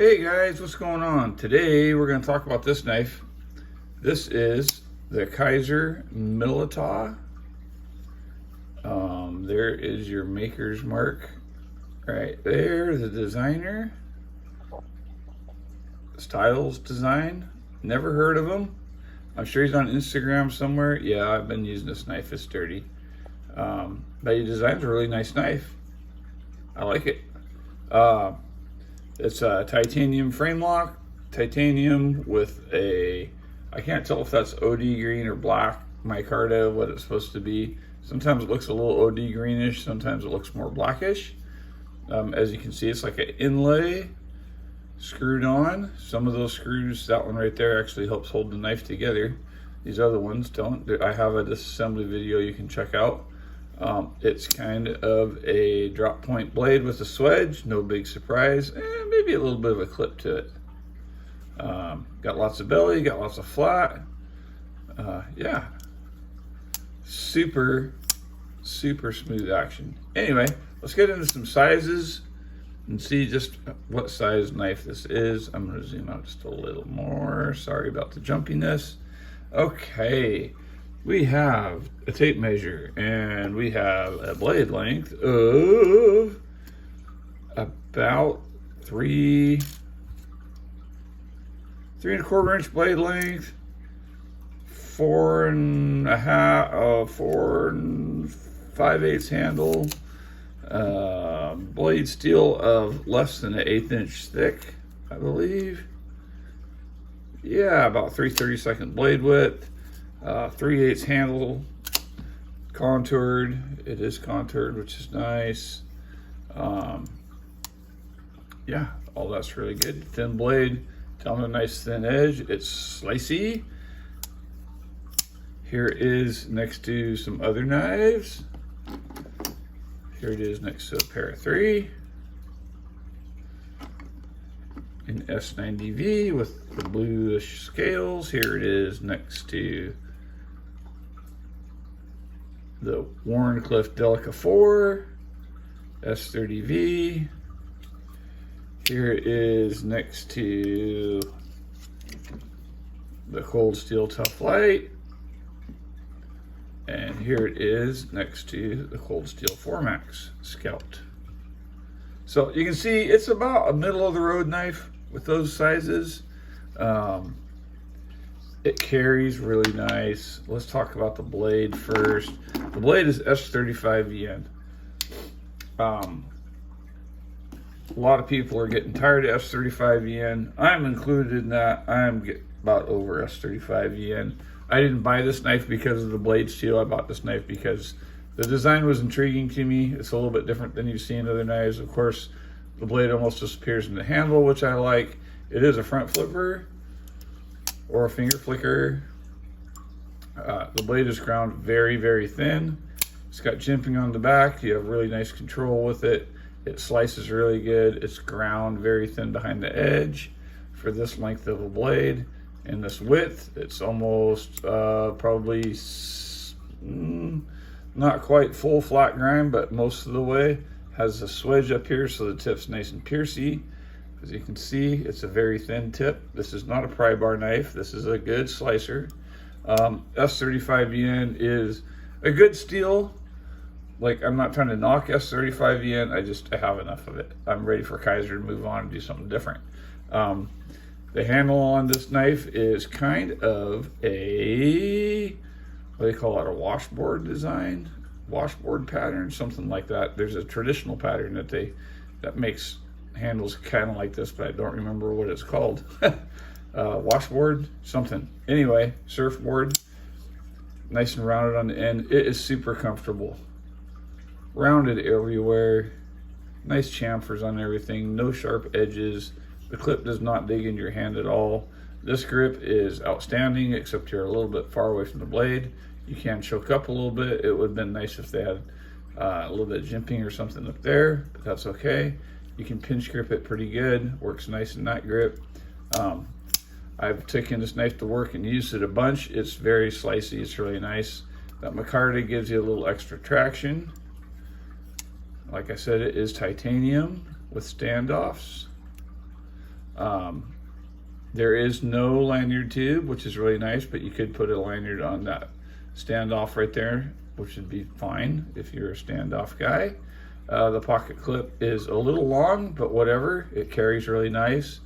Hey guys, what's going on? Today we're going to talk about this knife. This is the Kizer Militaw. There is your maker's mark right there, the designer. Styles Design. Never heard of him. I'm sure he's on Instagram somewhere. Yeah, I've been using this knife. It's dirty. But he designs a really nice knife. I like it. It's a titanium frame lock, titanium with a, I can't tell if that's OD green or black micarta, what it's supposed to be. Sometimes it looks a little OD greenish, sometimes it looks more blackish. As you can see, it's like an inlay screwed on. Some of those screws, that one right there actually helps hold the knife together. These other ones don't. I have a disassembly video you can check out. It's kind of a drop point blade with a swedge, no big surprise, and maybe a little bit of a clip to it. Got lots of belly, got lots of flat. Yeah, super smooth action. Anyway, let's get into some sizes and see just what size knife this is. I'm going to zoom out just a little more. Sorry about the jumpiness. Okay. We have a tape measure and we have a blade length of about 3.25 inch blade length, 4 5/8 handle, blade steel of less than an 1/8 inch thick, I believe. Yeah, about 3/32 blade width. 3/8 handle, contoured. It is contoured, which is nice. Yeah, all that's really good. Thin blade, down a nice thin edge. It's slicey. Here it is next to some other knives. Here it is next to a pair of 3. In S90V with the bluish scales. Here it is next to the Warncliffe Delica 4, S30V. Here it is next to the Cold Steel Tough Light. And here it is next to the Cold Steel 4 Max Scout. So you can see it's about a middle of the road knife with those sizes. It carries really nice. Let's talk about the blade first. The blade is S35VN. A lot of people are getting tired of S35VN. I'm included in that. I'm about over S35VN. I didn't buy this knife because of the blade steel. I bought this knife because the design was intriguing to me. It's a little bit different than you see in other knives. Of course, the blade almost disappears in the handle, which I like. It is a front flipper or a finger flicker. The blade is ground very thin. It's got jimping on the back. You have really nice control with it. It slices really good. It's ground very thin behind the edge for this length of a blade. And this width, it's almost probably not quite full flat grind, but most of the way. Has a swedge up here so the tip's nice and piercy. As you can see, it's a very thin tip. This is not a pry bar knife. This is a good slicer. S35VN is a good steel. Like, I'm not trying to knock S35VN. I have enough of it. I'm ready for Kizer to move on and do something different. The handle on this knife is kind of a, what do they call it, a washboard design? Washboard pattern, something like that. There's a traditional pattern that makes handles kind of like this, but I don't remember what it's called. Washboard, something. Anyway, surfboard, nice and rounded on the end. It is super comfortable. Rounded everywhere. Nice chamfers on everything. No sharp edges. The clip does not dig into your hand at all. This grip is outstanding, except you're a little bit far away from the blade. You can choke up a little bit. It would have been nice if they had a little bit of jimping or something up there, but that's okay. You can pinch grip it pretty good. Works nice in that grip. I've taken this knife to work and used it a bunch. It's very slicey. It's really nice. That micarta gives you a little extra traction. Like I said, it is titanium with standoffs. There is no lanyard tube, which is really nice, but you could put a lanyard on that standoff right there, which would be fine if you're a standoff guy. The pocket clip is a little long, but whatever, it carries really nice,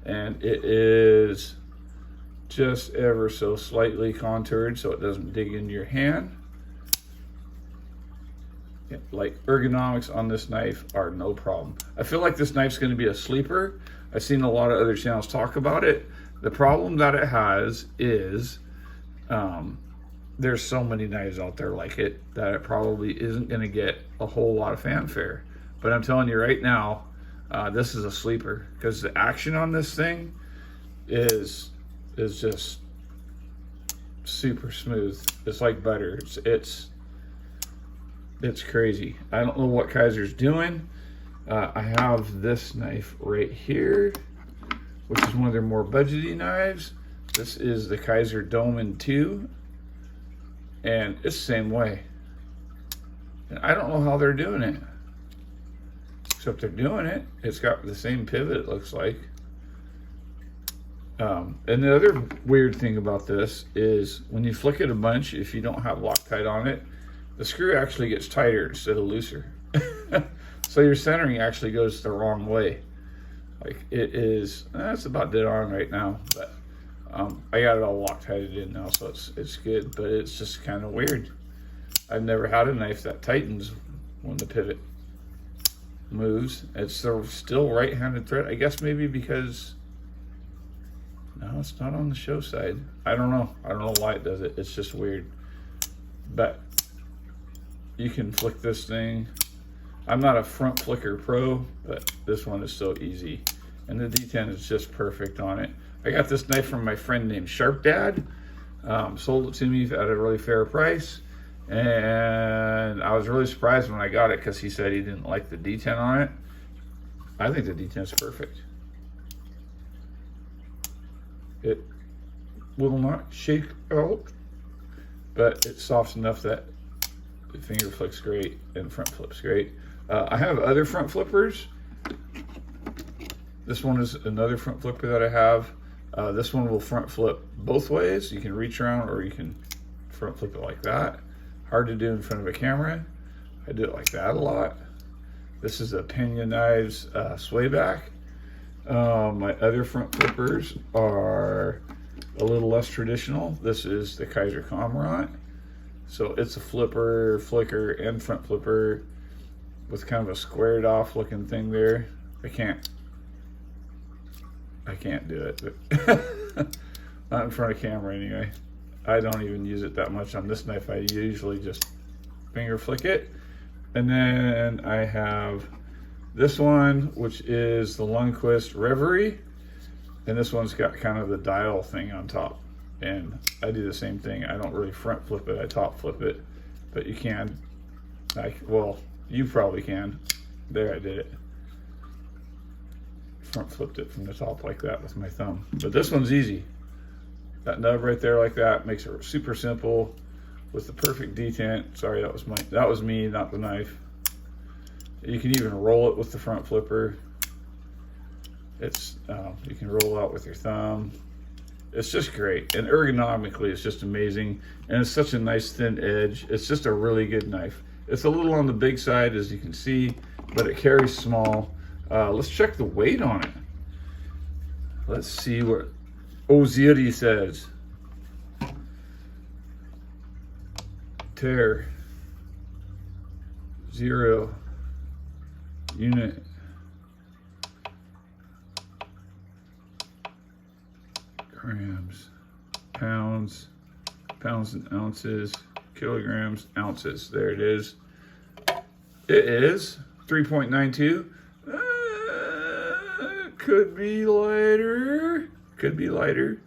and it is just ever so slightly contoured so it doesn't dig into your hand. Yeah, like, ergonomics on this knife are no problem. I feel like this knife's going to be a sleeper. I've seen a lot of other channels talk about it. The problem that it has is there's so many knives out there like it that it probably isn't going to get a whole lot of fanfare. But I'm telling you right now, this is a sleeper, because the action on this thing is just super smooth. It's like butter. It's crazy. I don't know what Kizer's doing. I have this knife right here, which is one of their more budgety knives. This is the Kizer Doman 2, and it's the same way. And I don't know how they're doing it, except they're doing it. It's got the same pivot, it looks like. And the other weird thing about this is when you flick it a bunch, if you don't have Loctite on it, the screw actually gets tighter instead of looser. So your centering actually goes the wrong way. Like, it is, that's about dead on right now, but I got it all Loctited in now, so it's good, but it's just kind of weird. I've never had a knife that tightens when the pivot moves. It's still right-handed thread. I guess maybe because, no, it's not on the show side. I don't know why it does it. It's just weird. But you can flick this thing. I'm not a front flicker pro, but this one is so easy. And the D10 is just perfect on it. I got this knife from my friend named Sharp Dad. Sold it to me at a really fair price. And I was really surprised when I got it, because he said he didn't like the D10 on it. I think the D10 is perfect. It will not shake out, but it's soft enough that the finger flicks great and front flips great. I have other front flippers. This one is another front flipper that I have. This one will front flip both ways. You can reach around or you can front flip it like that. Hard to do in front of a camera. I do it like that a lot. This is a Pena Knives sway back. My other front flippers are a little less traditional. This is the Kizer Comrade. So it's a flipper, flicker, and front flipper with kind of a squared off looking thing there. I can't do it, but not in front of camera anyway. I don't even use it that much on this knife. I usually just finger flick it. And then I have this one, which is the Lundquist Reverie. And this one's got kind of the dial thing on top. And I do the same thing. I don't really front flip it, I top flip it. But you can, well, you probably can. There, I did it. Front flipped it from the top like that with my thumb. But this one's easy. That nub right there like that makes it super simple with the perfect detent. Sorry, that was me, not the knife. You can even roll it with the front flipper. It's you can roll out with your thumb. It's just great, and ergonomically it's just amazing, and it's such a nice thin edge. It's just a really good knife. It's a little on the big side, as you can see, but it carries small. Let's check the weight on it. Let's see what Oziri says. Tear 0 unit. Grams, pounds and ounces, kilograms, ounces. There it is. It is 3.92. Could be lighter. Could be lighter.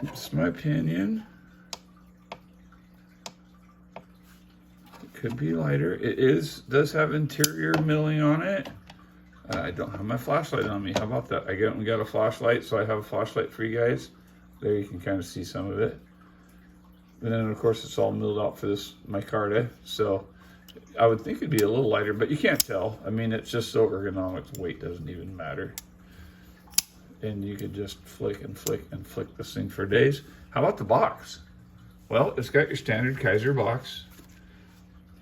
It's my opinion. It could be lighter. It does have interior milling on it. I don't have my flashlight on me. How about that? I got a flashlight, so I have a flashlight for you guys. There you can kind of see some of it. And then, of course, it's all milled out for this micarta. So I would think it'd be a little lighter, but you can't tell. I mean, it's just so ergonomic. Weight doesn't even matter. And you could just flick and flick and flick this thing for days. How about the box? Well, it's got your standard Kizer box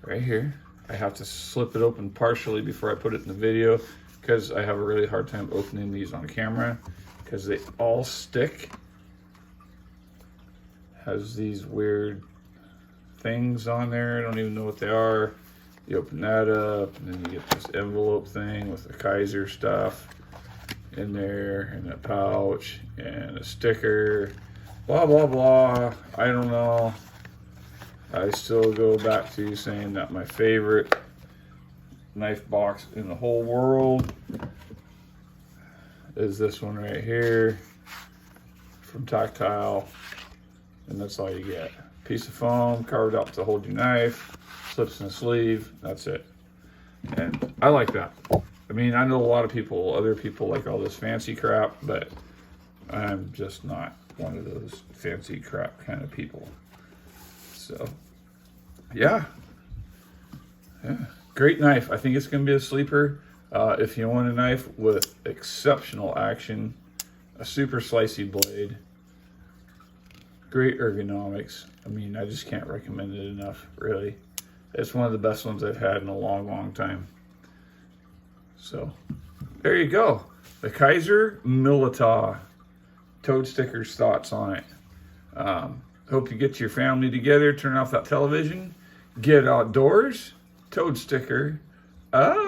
right here. I have to slip it open partially before I put it in the video because I have a really hard time opening these on camera because they all stick. Has these weird things on there. I don't even know what they are. You open that up, and then you get this envelope thing with the Kizer stuff in there, and a pouch, and a sticker, blah, blah, blah. I don't know. I still go back to saying that my favorite knife box in the whole world is this one right here from Tactile, and that's all you get. Piece of foam carved out to hold your knife, slips in the sleeve, that's it. And I like that. I mean, I know a lot of people, other people like all this fancy crap, but I'm just not one of those fancy crap kind of people. So, yeah. Great knife. I think it's going to be a sleeper. If you want a knife with exceptional action, a super slicey blade, great ergonomics. I mean, I just can't recommend it enough, really. It's one of the best ones I've had in a long, long time. So, there you go. The Kizer Militaw. Toad stickers, thoughts on it. Hope you get your family together, turn off that television, get outdoors, toad sticker.